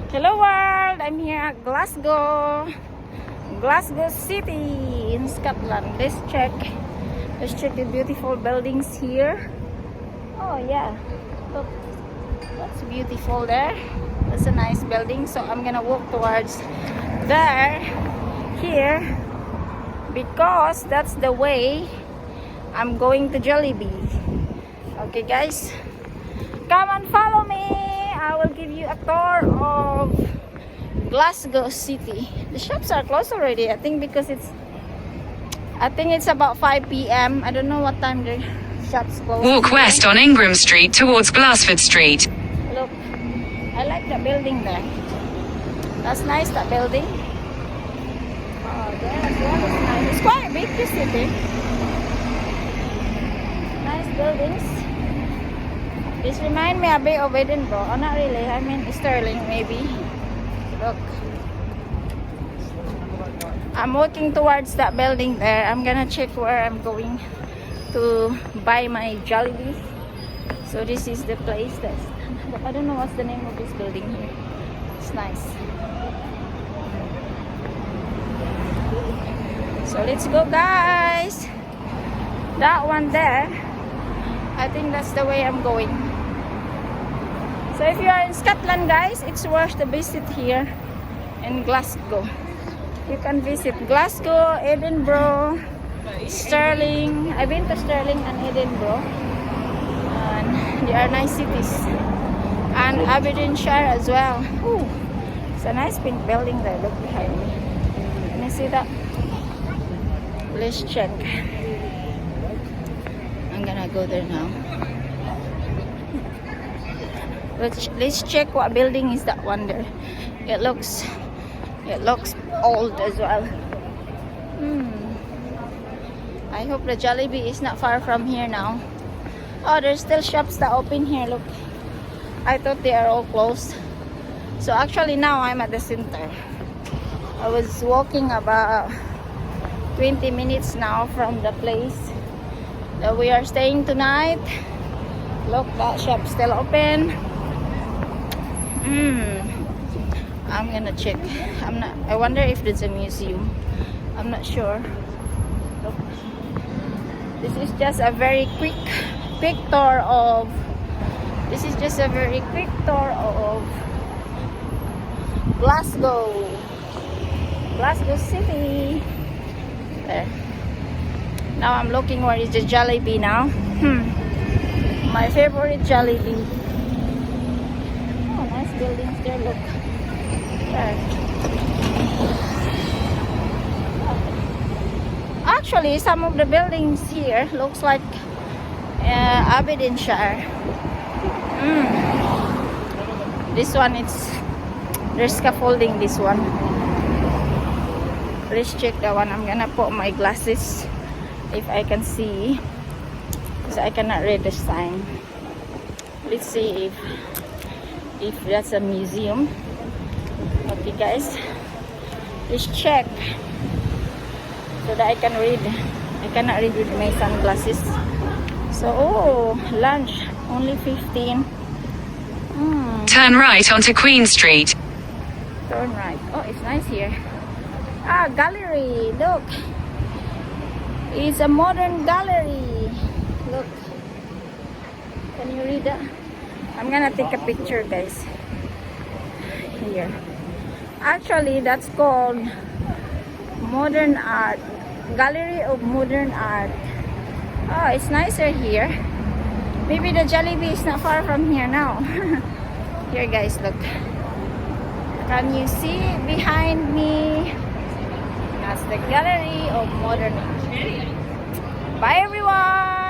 Hello world! I'm here at Glasgow City in Scotland. Let's check the beautiful buildings here. Oh yeah, look, that's beautiful there. That's a nice building. So I'm gonna walk towards there here because that's the way I'm going to Jollibee. Okay guys, come and follow me. I will give you a tour of Glasgow City. The shops are closed already, I think, because it's about 5 p.m. I don't know what time the shops close. Walk west on Ingram Street towards Glassford Street. Look, I like the building there. That's nice, that building. Oh, there as well is nice. It's quite big, this city. Nice buildings. This reminds me a bit of Edinburgh. Oh, not really. I mean Stirling, maybe. Look. I'm walking towards that building there. I'm gonna check where I'm going to buy my Jollibee. So this is the place that's... I don't know what's the name of this building here. It's nice. So let's go, guys. That one there, I think that's the way I'm going. So if you are in Scotland, guys, it's worth to visit here in Glasgow. You can visit Glasgow, Edinburgh, Stirling. I've been to Stirling and Edinburgh, and they are nice cities. And Aberdeenshire as well. Ooh, it's a nice pink building there. Look behind me. Can you see that? Let's check. I'm gonna go there now. Let's check what building is that one there. It looks old as well. I hope the Jollibee is not far from here now. Oh, there's still shops that open here. Look, I thought they are all closed. So actually now I'm at the center. I was walking about 20 minutes now from the place that we are staying tonight. Look, that shop's still open. I'm gonna check. I wonder if there's a museum. I'm not sure. Look. This is just a very quick tour of Glasgow City. There. Now I'm looking where is the Jollibee now. My favorite Jollibee. Oh, nice buildings there, look. There. Actually, some of the buildings here looks like Aberdeenshire. This one, there's scaffolding, this one. Let's check that one. I'm gonna put my glasses if I can see, because I cannot read the sign. Let's see if that's a museum. Okay guys, let's check so that I can read. I cannot read with my sunglasses. So, oh, lunch only 15. Turn right onto Queen Street. Turn right. Oh, it's nice here. Ah, gallery. Look, it's a modern gallery. Look, can you read that? I'm gonna take a picture, guys. Here. Actually, that's called Modern Art. Gallery of Modern Art. Oh, it's nicer here. Maybe the Jollibee is not far from here now. Here, guys, look. Can you see behind me? That's the Gallery of Modern Art. Bye, everyone!